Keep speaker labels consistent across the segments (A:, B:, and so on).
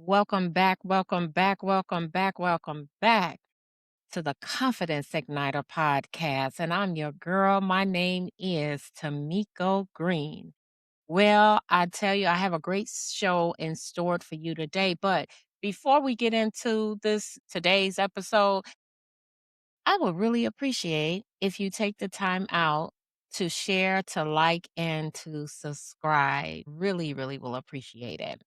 A: Welcome back, welcome back, welcome back, welcome back to the Confidence Igniter podcast. And I'm your girl. My name is Tamiko Green. Well, I tell you, I have a great show in store for you today. But before we get into this today's episode, I would really appreciate if you take the time out to share, to like, and to subscribe. Really, really will appreciate it.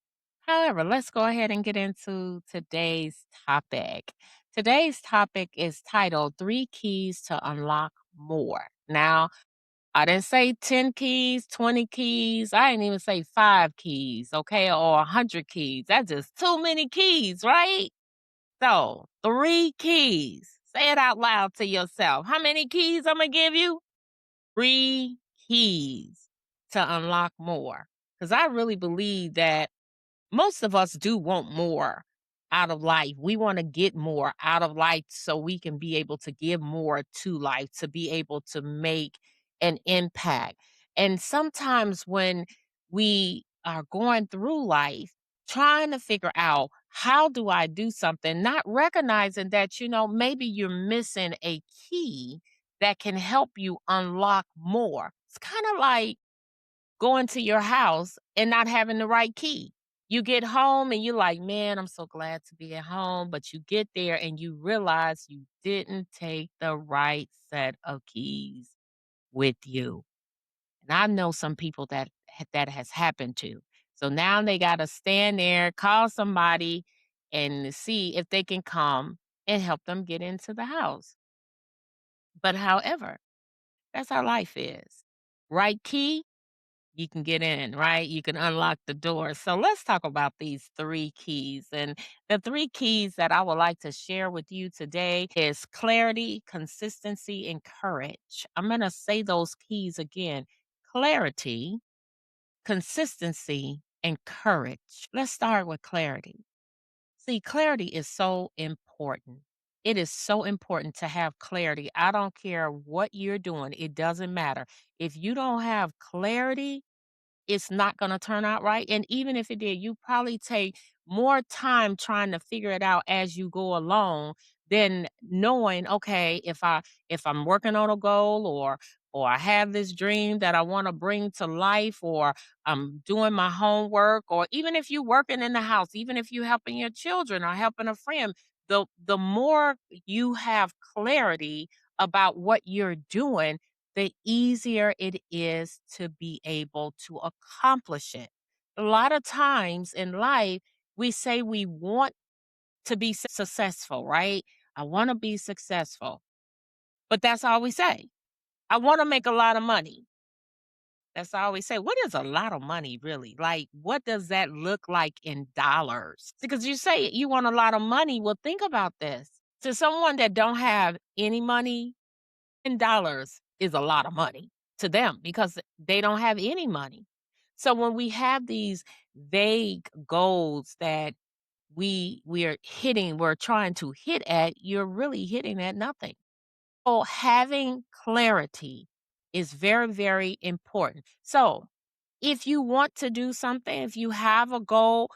A: However, let's go ahead and get into today's topic. Today's topic is titled Three Keys to Unlock More. Now, I didn't say 10 keys, 20 keys. I didn't even say 5 keys, okay, or 100 keys. That's just too many keys, right? So, 3 keys. Say it out loud to yourself. How many keys I'm gonna give you? 3 keys to unlock more. Because I really believe that most of us do want more out of life. We want to get more out of life so we can be able to give more to life, to be able to make an impact. And sometimes when we are going through life, trying to figure out how do I do something, not recognizing that, maybe you're missing a key that can help you unlock more. It's kind of like going to your house and not having the right key. You get home and you're like, man, I'm so glad to be at home. But you get there and you realize you didn't take the right set of keys with you. And I know some people that has happened to. So now they got to stand there, call somebody, and see if they can come and help them get into the house. But however, that's how life is. Right key, you can get in, right? You can unlock the door. So let's talk about these 3 keys. And the 3 keys that I would like to share with you today is clarity, consistency, and courage. I'm going to say those keys again. Clarity, consistency, and courage. Let's start with clarity. See, clarity is so important. It is so important to have clarity. I don't care what you're doing, it doesn't matter. If you don't have clarity, it's not gonna turn out right, and even if it did, you probably take more time trying to figure it out as you go along than knowing, "Okay, if I'm working on a goal or I have this dream that I wanna bring to life, or I'm doing my homework," or even if you working in the house, even if you helping your children or helping a friend, the more you have clarity about what you're doing, the easier it is to be able to accomplish it. A lot of times in life, we say we want to be successful, right? I want to be successful. But that's all we say. I want to make a lot of money. That's all we say. What is a lot of money really? Like, what does that look like in dollars? Because you say you want a lot of money. Well, think about this. To someone that don't have any money, $10 is a lot of money to them because they don't have any money. So when we have these vague goals that we're trying to hit at, you're really hitting at nothing. So having clarity is very, very important. So if you want to do something, if you have a goal,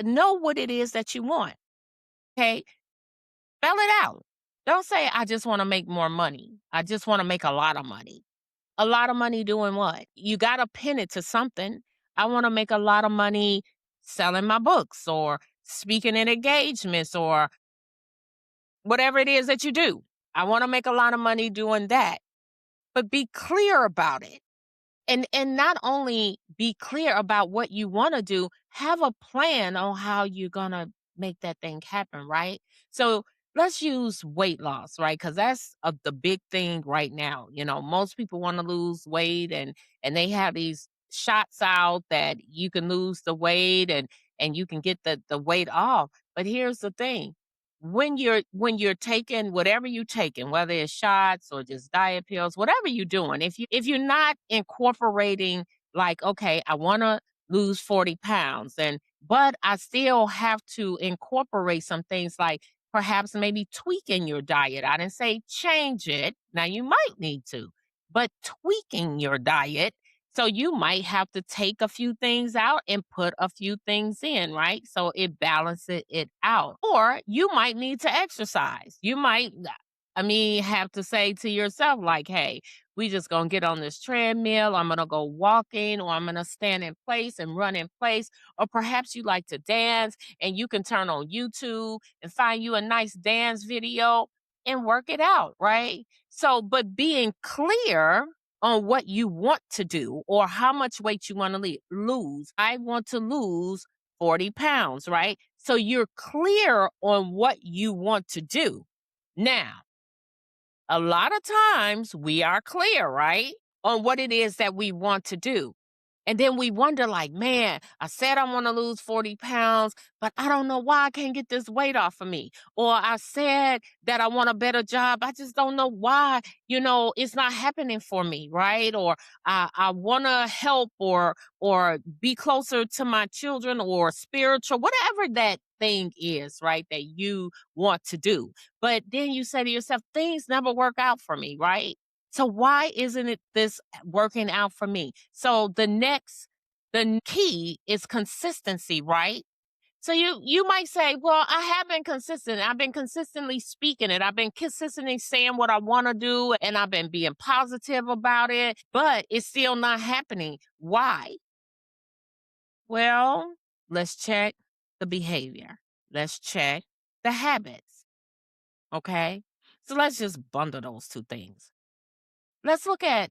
A: know what it is that you want. Okay. Spell it out. Don't say, I just want to make more money. I just want to make a lot of money. A lot of money doing what? You gotta pin it to something. I wanna make a lot of money selling my books or speaking in engagements or whatever it is that you do. I wanna make a lot of money doing that, but be clear about it. And not only be clear about what you wanna do, have a plan on how you're gonna make that thing happen, right? So, let's use weight loss, right? Because that's, the big thing right now, most people wanna lose weight and they have these shots out that you can lose the weight and you can get the weight off, but here's the thing, when you're taking whatever you taking, whether it's shots or just diet pills, whatever you're doing, if you're not incorporating like, okay, I want to lose 40 pounds and but I still have to incorporate some things like perhaps maybe tweaking your diet. I didn't say change it. Now you might need to, but tweaking your diet So you might have to take a few things out and put a few things in, right? So it balances it out. Or you might need to exercise. You might, have to say to yourself, like, hey, we just gonna get on this treadmill. I'm gonna go walking, or I'm gonna stand in place and run in place. Or perhaps you like to dance and you can turn on YouTube and find you a nice dance video and work it out, right? So, but being clear on what you want to do or how much weight you want to lose. I want to lose 40 pounds, right? So you're clear on what you want to do. Now, a lot of times we are clear, right? On what it is that we want to do. And then we wonder, like, man, I said I want to lose 40 pounds, but I don't know why I can't get this weight off of me. Or I said that I want a better job. I just don't know why, it's not happening for me, right? Or I want to help or be closer to my children or spiritual, whatever that thing is, right? That you want to do. But then you say to yourself, things never work out for me, right? So why isn't it this working out for me? So the key is consistency, right? So you might say, well, I have been consistent. I've been consistently speaking it. I've been consistently saying what I want to do and I've been being positive about it, but it's still not happening. Why? Well, let's check the behavior. Let's check the habits. Okay? So let's just bundle those two things. Let's look at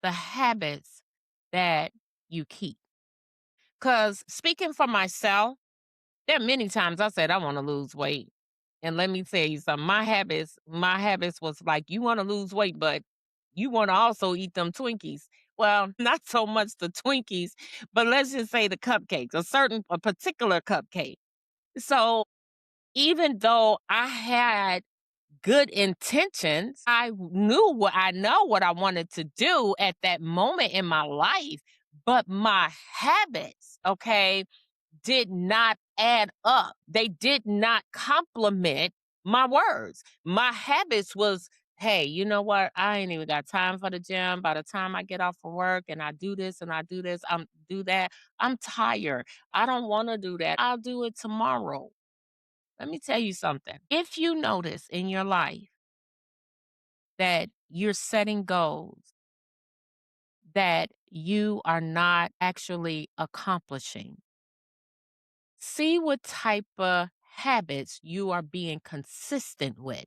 A: the habits that you keep. Because speaking for myself, there are many times I said I want to lose weight. And let me tell you something, my habits was like, you want to lose weight, but you want to also eat them Twinkies. Well, not so much the Twinkies, but let's just say the cupcakes, a particular cupcake. So even though I had good intentions. I know what I wanted to do at that moment in my life, but my habits, okay, did not add up. They did not complement my words. My habits was, hey, you know what? I ain't even got time for the gym. By the time I get off from work and I do this and I do this, do that, I'm tired. I don't want to do that. I'll do it tomorrow. Let me tell you something. If you notice in your life that you're setting goals that you are not actually accomplishing, see what type of habits you are being consistent with.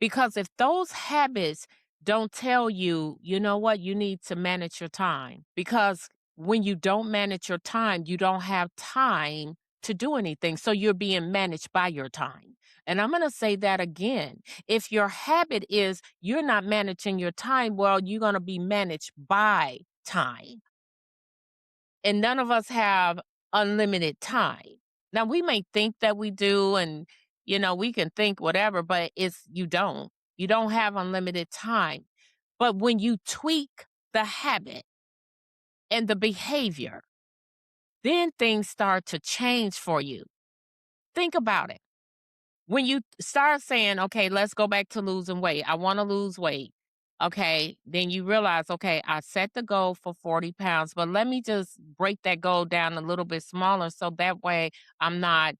A: Because if those habits don't tell you, you know what, you need to manage your time. Because when you don't manage your time, you don't have time to do anything. So you're being managed by your time. And I'm going to say that again. If your habit is you're not managing your time, well, you're going to be managed by time. And none of us have unlimited time. Now we may think that we do and we can think whatever, but it's you don't. You don't have unlimited time. But when you tweak the habit and the behavior, then things start to change for you. Think about it. When you start saying, okay, let's go back to losing weight. I want to lose weight. Okay. Then you realize, okay, I set the goal for 40 pounds, but let me just break that goal down a little bit smaller. So that way I'm not,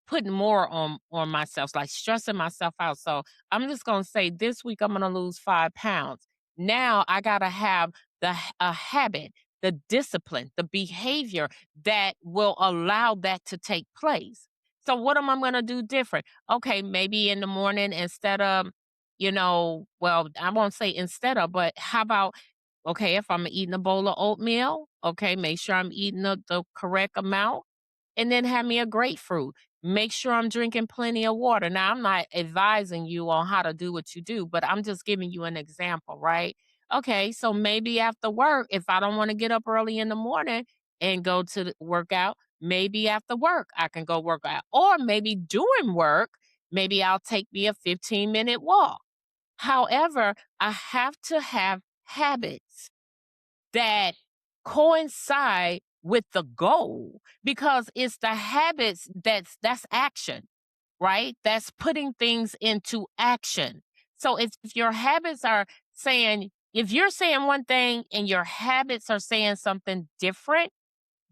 A: putting more on myself, like stressing myself out. So I'm just going to say this week I'm going to lose 5 pounds. Now I got to have a habit, the discipline, the behavior that will allow that to take place. So what am I gonna do different? Okay, maybe in the morning instead of, well, I won't say instead of, but how about, okay, if I'm eating a bowl of oatmeal, okay, make sure I'm eating the correct amount and then have me a grapefruit. Make sure I'm drinking plenty of water. Now, I'm not advising you on how to do what you do, but I'm just giving you an example, right? Okay, so maybe after work, if I don't want to get up early in the morning and go to the workout, maybe after work I can go work out. Or maybe during work, maybe I'll take me a 15-minute walk. However, I have to have habits that coincide with the goal because it's the habits that's action, right? That's putting things into action. So if your habits are saying If you're saying one thing and your habits are saying something different,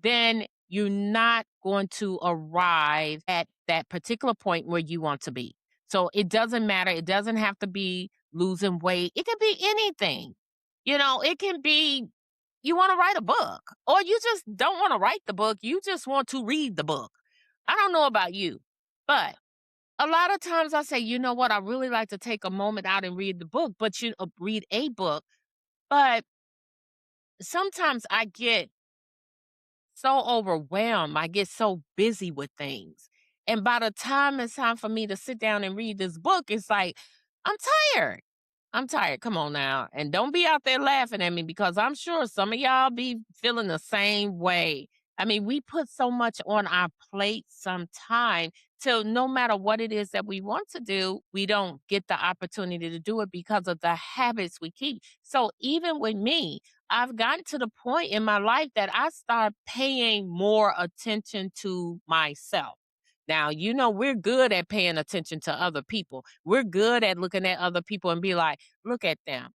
A: then you're not going to arrive at that particular point where you want to be. So it doesn't matter. It doesn't have to be losing weight. It can be anything. It can be you want to write a book or you just don't want to write the book. You just want to read the book. I don't know about you, but a lot of times I say, you know what? I really like to take a moment out and read the book, but read a book. But sometimes I get so overwhelmed. I get so busy with things. And by the time it's time for me to sit down and read this book, it's like, I'm tired. I'm tired. Come on now. And don't be out there laughing at me because I'm sure some of y'all be feeling the same way. I mean, we put so much on our plate sometime till no matter what it is that we want to do, we don't get the opportunity to do it because of the habits we keep. So even with me, I've gotten to the point in my life that I start paying more attention to myself. Now, we're good at paying attention to other people. We're good at looking at other people and be like, look at them.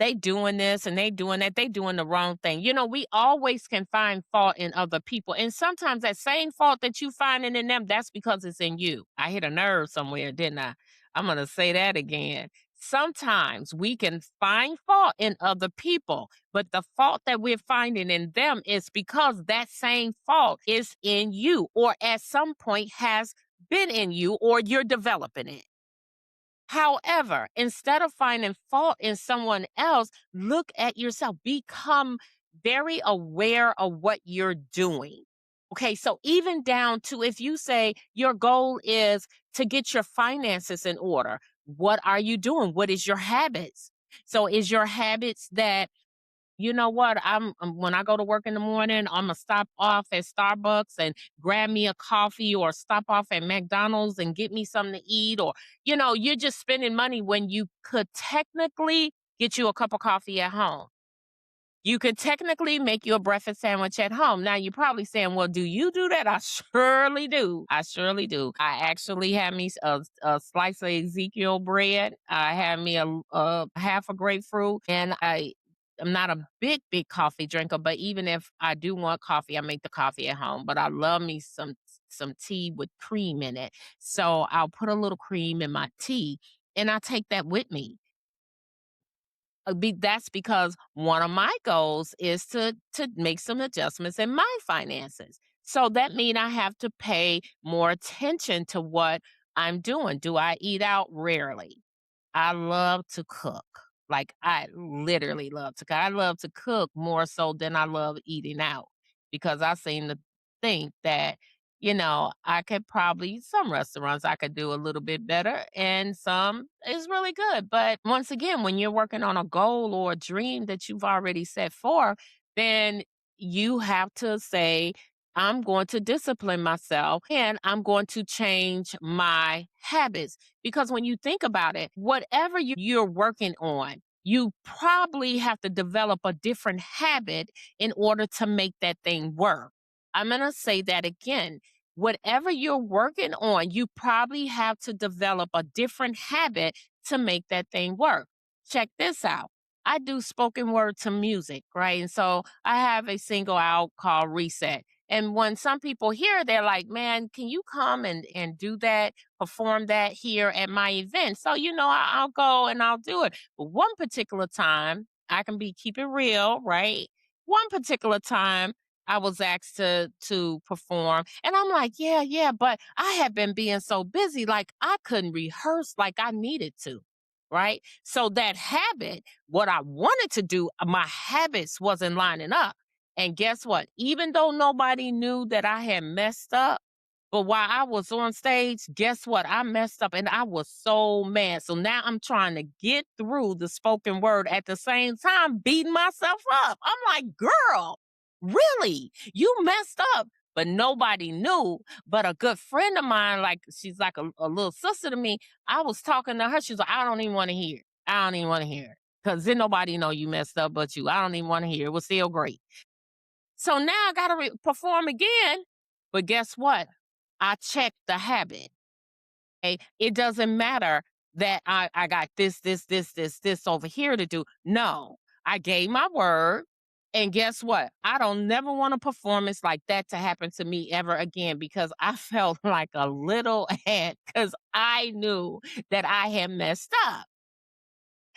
A: They doing this and they doing that. They doing the wrong thing. We always can find fault in other people. And sometimes that same fault that you finding in them, that's because it's in you. I hit a nerve somewhere, didn't I? I'm going to say that again. Sometimes we can find fault in other people, but the fault that we're finding in them is because that same fault is in you or at some point has been in you or you're developing it. However, instead of finding fault in someone else, look at yourself. Become very aware of what you're doing. Okay, so even down to if you say your goal is to get your finances in order, what are you doing? What is your habits? So, is your habits that you know what? When I go to work in the morning, Imma stop off at Starbucks and grab me a coffee or stop off at McDonald's and get me something to eat or, you're just spending money when you could technically get you a cup of coffee at home. You could technically make you a breakfast sandwich at home. Now you're probably saying, "Well, do you do that?" I surely do. I surely do. I actually had me a slice of Ezekiel bread. I had me a half a grapefruit, and I'm not a big coffee drinker, but even if I do want coffee, I make the coffee at home. But I love me some tea with cream in it. So I'll put a little cream in my tea, and I take that with me. That's because one of my goals is to make some adjustments in my finances. So that means I have to pay more attention to what I'm doing. Do I eat out? Rarely. I love to cook. Like, I literally love to cook. I love to cook more so than I love eating out because I seem to think that, I could probably, some restaurants I could do a little bit better and some is really good. But once again, when you're working on a goal or a dream that you've already set for, then you have to say, I'm going to discipline myself and I'm going to change my habits. Because when you think about it, whatever you're working on, you probably have to develop a different habit in order to make that thing work. I'm going to say that again. Whatever you're working on, you probably have to develop a different habit to make that thing work. Check this out. I do spoken word to music, right? And so I have a single out called Reset. And when some people hear, they're like, man, can you come and do that, perform that here at my event? So, I'll go and I'll do it. But one particular time, I can keep it real, right? One particular time, I was asked to perform, and I'm like, yeah, yeah, but I have been being so busy, like I couldn't rehearse like I needed to, right? So that habit, what I wanted to do, my habits wasn't lining up. And guess what? Even though nobody knew that I had messed up, but while I was on stage, guess what? I messed up and I was so mad. So now I'm trying to get through the spoken word at the same time, beating myself up. I'm like, girl, really? You messed up. But nobody knew. But a good friend of mine, like she's like a little sister to me, I was talking to her. She's like, I don't even want to hear it. I don't even want to hear it. Because then nobody know you messed up but you. I don't even want to hear it. It was still great. So now I gotta perform again. But guess what? I checked the habit. Okay? It doesn't matter that I got this over here to do. No, I gave my word. And guess what? I don't never want a performance like that to happen to me ever again because I felt like a little ant because I knew that I had messed up.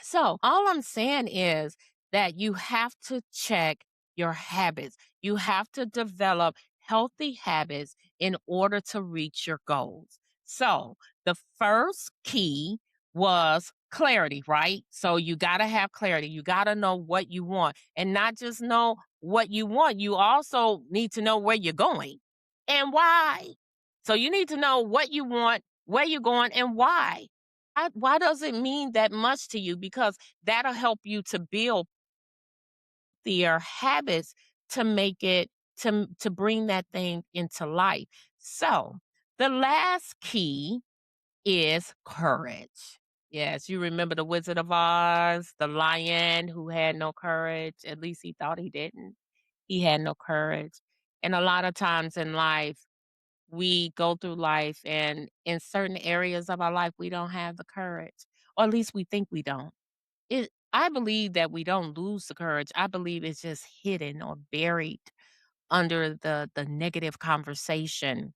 A: So, all I'm saying is that you have to check your habits. You have to develop healthy habits in order to reach your goals. So, the first key was clarity, right? So, you got to have clarity. You got to know what you want and not just know what you want. You also need to know where you're going and why. So, you need to know what you want, where you're going, and why. Why does it mean that much to you? Because that'll help you to build their habits to make it to bring that thing into life. So, the last key is courage. Yes, you remember the Wizard of Oz, the lion who had no courage. At least he thought he didn't. He had no courage. And a lot of times in life, we go through life and in certain areas of our life we don't have the courage or at least we think we don't. I believe that we don't lose the courage. I believe it's just hidden or buried under the negative conversation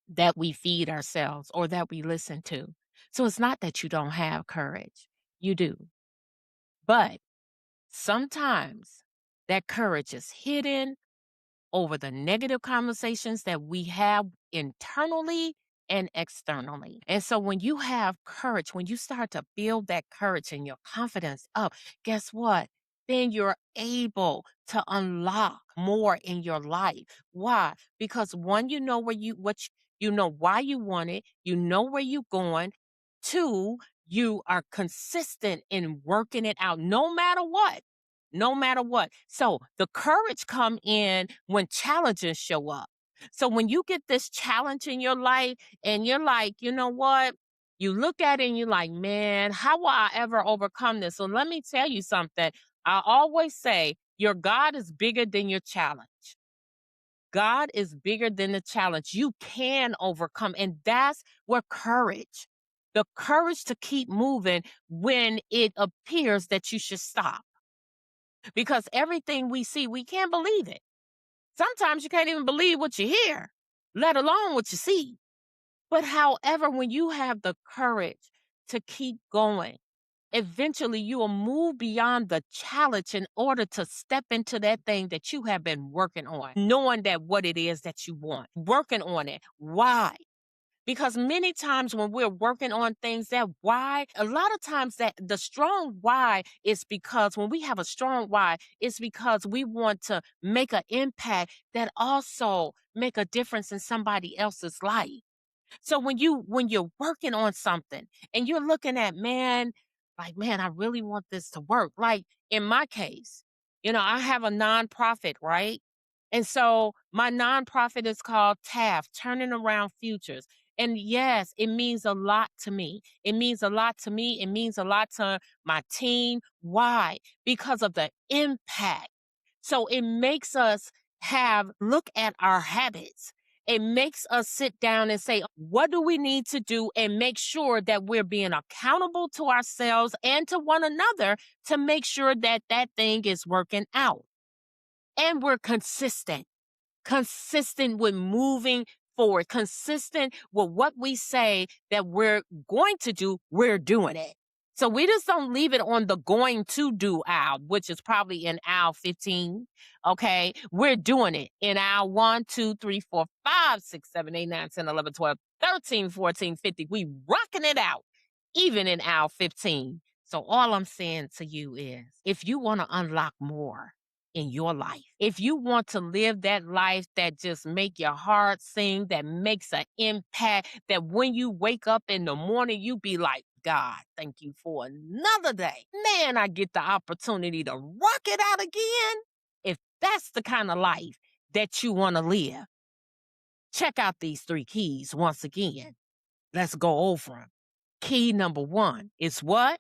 A: that we feed ourselves or that we listen to. So it's not that you don't have courage. You do. But sometimes that courage is hidden over the negative conversations that we have internally and externally. And so when you have courage, when you start to build that courage and your confidence up, guess what? Then you're able to unlock more in your life. Why? Because one, you know where you know why you want it, you know where you're going. Two, you are consistent in working it out no matter what. No matter what. So the courage come in when challenges show up. So when you get this challenge in your life and you're like, you know what? You look at it and you're like, man, how will I ever overcome this? So let me tell you something. I always say your God is bigger than your challenge. God is bigger than the challenge. You can overcome. And that's where courage, the courage to keep moving when it appears that you should stop because everything we see, we can't believe it. Sometimes you can't even believe what you hear, let alone what you see. But however, when you have the courage to keep going, eventually you will move beyond the challenge in order to step into that thing that you have been working on, knowing that what it is that you want, working on it. Why? Because many times when we're working on things, that why, a lot of times that the strong why is because when we have a strong why, it's because we want to make an impact that also make a difference in somebody else's life. So when you're working on something and you're looking at, man, like, man, I really want this to work. Like in my case, I have a nonprofit, right? And so my nonprofit is called TAF, Turning Around Futures. And yes, it means a lot to me. It means a lot to me. It means a lot to my team. Why? Because of the impact. So it makes us have look at our habits. It makes us sit down and say, what do we need to do and make sure that we're being accountable to ourselves and to one another to make sure that that thing is working out. And we're consistent with moving forward, consistent with what we say that we're going to do, we're doing it. So we just don't leave it on the going to do aisle, which is probably in aisle 15. Okay. We're doing it in aisle 1, 2, 3, 4, 5, 6, 7, 8, 9, 10, 11, 12, 13, 14, 50. We rocking it out, even in aisle 15. So all I'm saying to you is if you want to unlock more, in your life. If you want to live that life that just make your heart sing, that makes an impact, that when you wake up in the morning, you be like, God, thank you for another day. Man, I get the opportunity to rock it out again. If that's the kind of life that you want to live, check out these three keys once again. Let's go over them. Key number one is what?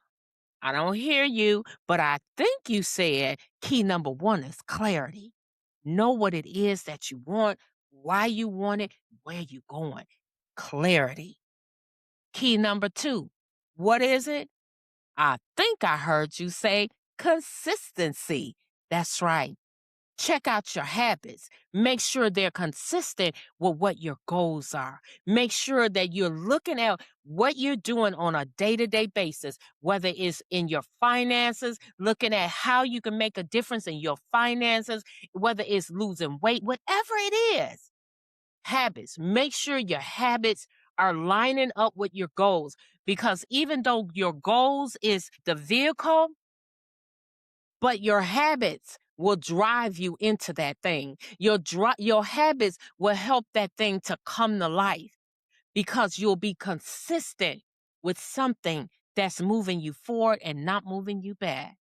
A: I don't hear you, but I think you said key number one is clarity. Know what it is that you want, why you want it, where you going. Clarity. Key number two What is it? I think I heard you say consistency. That's right. Check out your habits. Make sure they're consistent with what your goals are. Make sure that you're looking at what you're doing on a day to day basis, whether it's in your finances, looking at how you can make a difference in your finances, whether it's losing weight, whatever it is. Habits. Make sure your habits are lining up with your goals because even though your goals is the vehicle, but your habits will drive you into that thing. Your habits will help that thing to come to life because you'll be consistent with something that's moving you forward and not moving you back.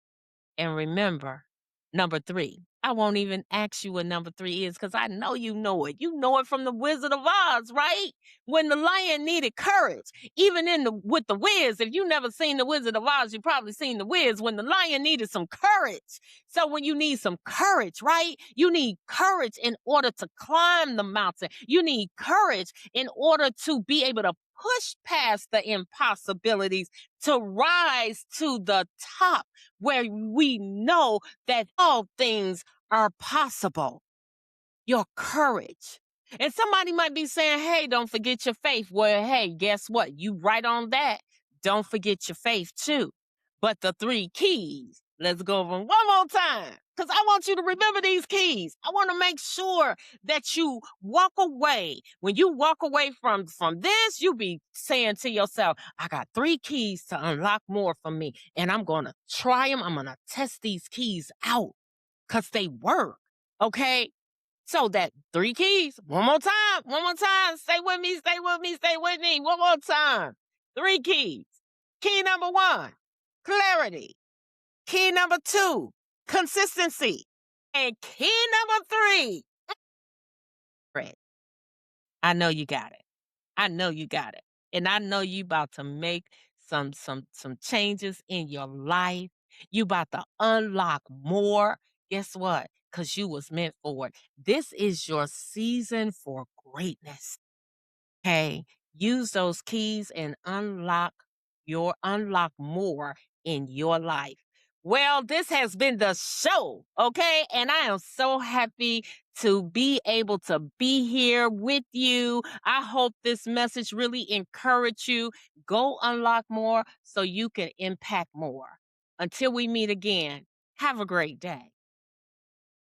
A: And remember, number three. I won't even ask you what number three is because I know you know it. You know it from the Wizard of Oz, right? When the lion needed courage, even in the with the Wiz. If you never seen the Wizard of Oz, you probably seen the Wiz. When the lion needed some courage. So when you need some courage, right? You need courage in order to climb the mountain. You need courage in order to be able to push past the impossibilities to rise to the top where we know that all things are possible. Your courage. And somebody might be saying, hey, don't forget your faith. Well, hey, guess what? You right on that. Don't forget your faith too. But the three keys, let's go over them one more time. Because I want you to remember these keys. I want to make sure that you walk away. When you walk away from this, you be saying to yourself, I got three keys to unlock more for me. And I'm going to try them. I'm going to test these keys out because they work. Okay. So that three keys, one more time. Stay with me, stay with me, stay with me. One more time. Three keys. Key number one, clarity. Key number two, consistency. And key number three, Fred. I know you got it. I know you got it. And I know you about to make some changes in your life. You about to unlock more. Guess what? Because you was meant for it. This is your season for greatness. Hey, use those keys and unlock more in your life. Well, this has been the show, okay? And I am so happy to be able to be here with you. I hope this message really encouraged you. Go unlock more so you can impact more. Until we meet again, have a great day.